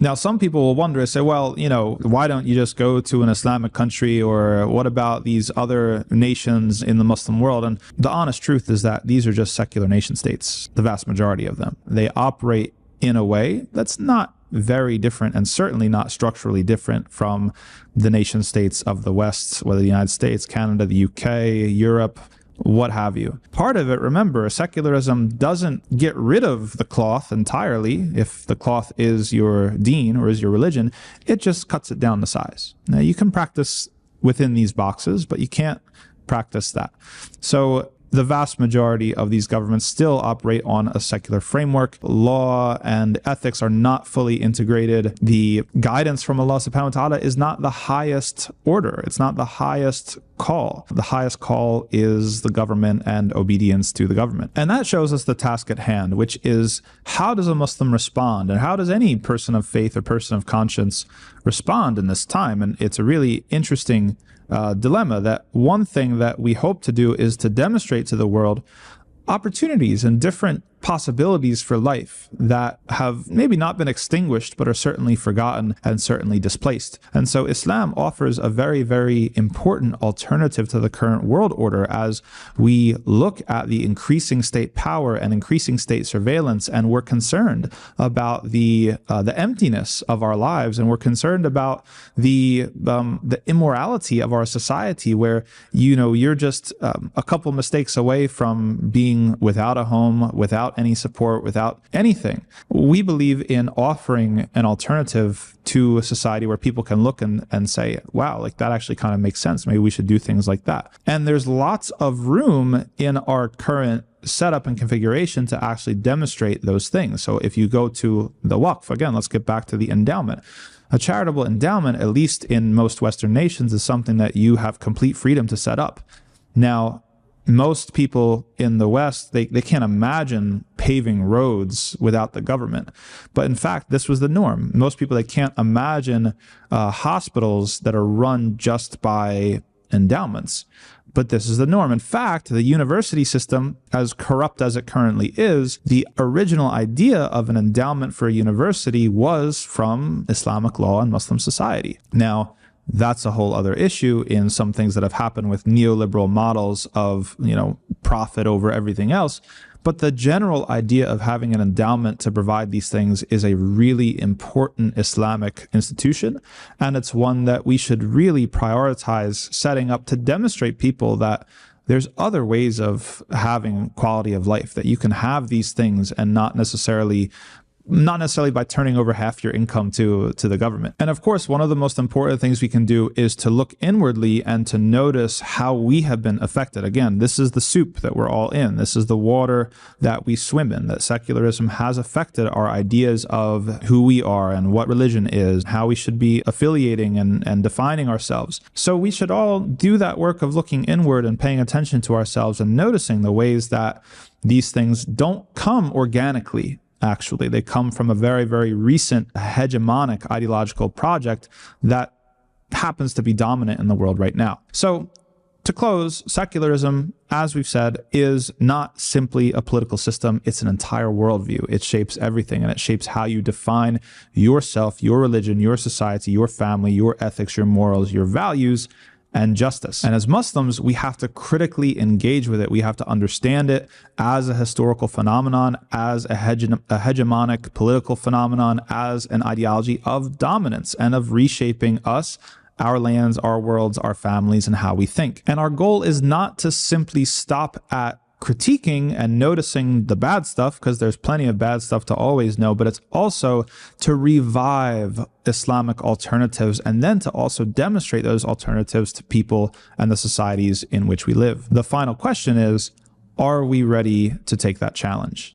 Now, some people will wonder and say, well, why don't you just go to an Islamic country, or what about these other nations in the Muslim world? And the honest truth is that these are just secular nation states, the vast majority of them. They operate in a way that's not very different, and certainly not structurally different from the nation states of the West, whether the United States, Canada, the UK, Europe, what have you. Part of it, remember, secularism doesn't get rid of the cloth entirely. If the cloth is your deen or is your religion, it just cuts it down to size. Now, you can practice within these boxes, but you can't practice that. So the vast majority of these governments still operate on a secular framework. Law and ethics are not fully integrated. The guidance from Allah subhanahu wa ta'ala is not the highest order. It's not the highest call. The highest call is the government and obedience to the government. And that shows us the task at hand, which is, how does a Muslim respond? And how does any person of faith or person of conscience respond in this time? And it's a really interesting dilemma. That one thing that we hope to do is to demonstrate to the world opportunities and different possibilities for life that have maybe not been extinguished, but are certainly forgotten and certainly displaced. And so Islam offers a very, very important alternative to the current world order as we look at the increasing state power and increasing state surveillance, and we're concerned about the emptiness of our lives, and we're concerned about the immorality of our society, where you're just a couple mistakes away from being without a home, without any support, without anything. We believe in offering an alternative to a society where people can look and say, wow, like that actually kind of makes sense. Maybe we should do things like that. And there's lots of room in our current setup and configuration to actually demonstrate those things. So if you go to the waqf, again, let's get back to the endowment. A charitable endowment, at least in most Western nations, is something that you have complete freedom to set up. Now, most people in the West, they can't imagine paving roads without the government. But in fact, this was the norm. Most people, they can't imagine hospitals that are run just by endowments. But this is the norm. In fact, the university system, as corrupt as it currently is, the original idea of an endowment for a university was from Islamic law and Muslim society. Now, that's a whole other issue in some things that have happened with neoliberal models of, profit over everything else. But the general idea of having an endowment to provide these things is a really important Islamic institution. And it's one that we should really prioritize setting up to demonstrate people that there's other ways of having quality of life, that you can have these things and not necessarily by turning over half your income to the government. And of course, one of the most important things we can do is to look inwardly and to notice how we have been affected. Again, this is the soup that we're all in. This is the water that we swim in, that secularism has affected our ideas of who we are and what religion is, how we should be affiliating and defining ourselves. So we should all do that work of looking inward and paying attention to ourselves and noticing the ways that these things don't come organically. Actually, they come from a very, very recent hegemonic ideological project that happens to be dominant in the world right now. So to close, secularism, as we've said, is not simply a political system. It's an entire worldview. It shapes everything, and it shapes how you define yourself, your religion, your society, your family, your ethics, your morals, your values, and justice. And as Muslims, we have to critically engage with it. We have to understand it as a historical phenomenon, as a hegemonic political phenomenon, as an ideology of dominance and of reshaping us, our lands, our worlds, our families, and how we think. And our goal is not to simply stop at critiquing and noticing the bad stuff, because there's plenty of bad stuff to always know, but it's also to revive Islamic alternatives and then to also demonstrate those alternatives to people and the societies in which we live. The final question is, are we ready to take that challenge?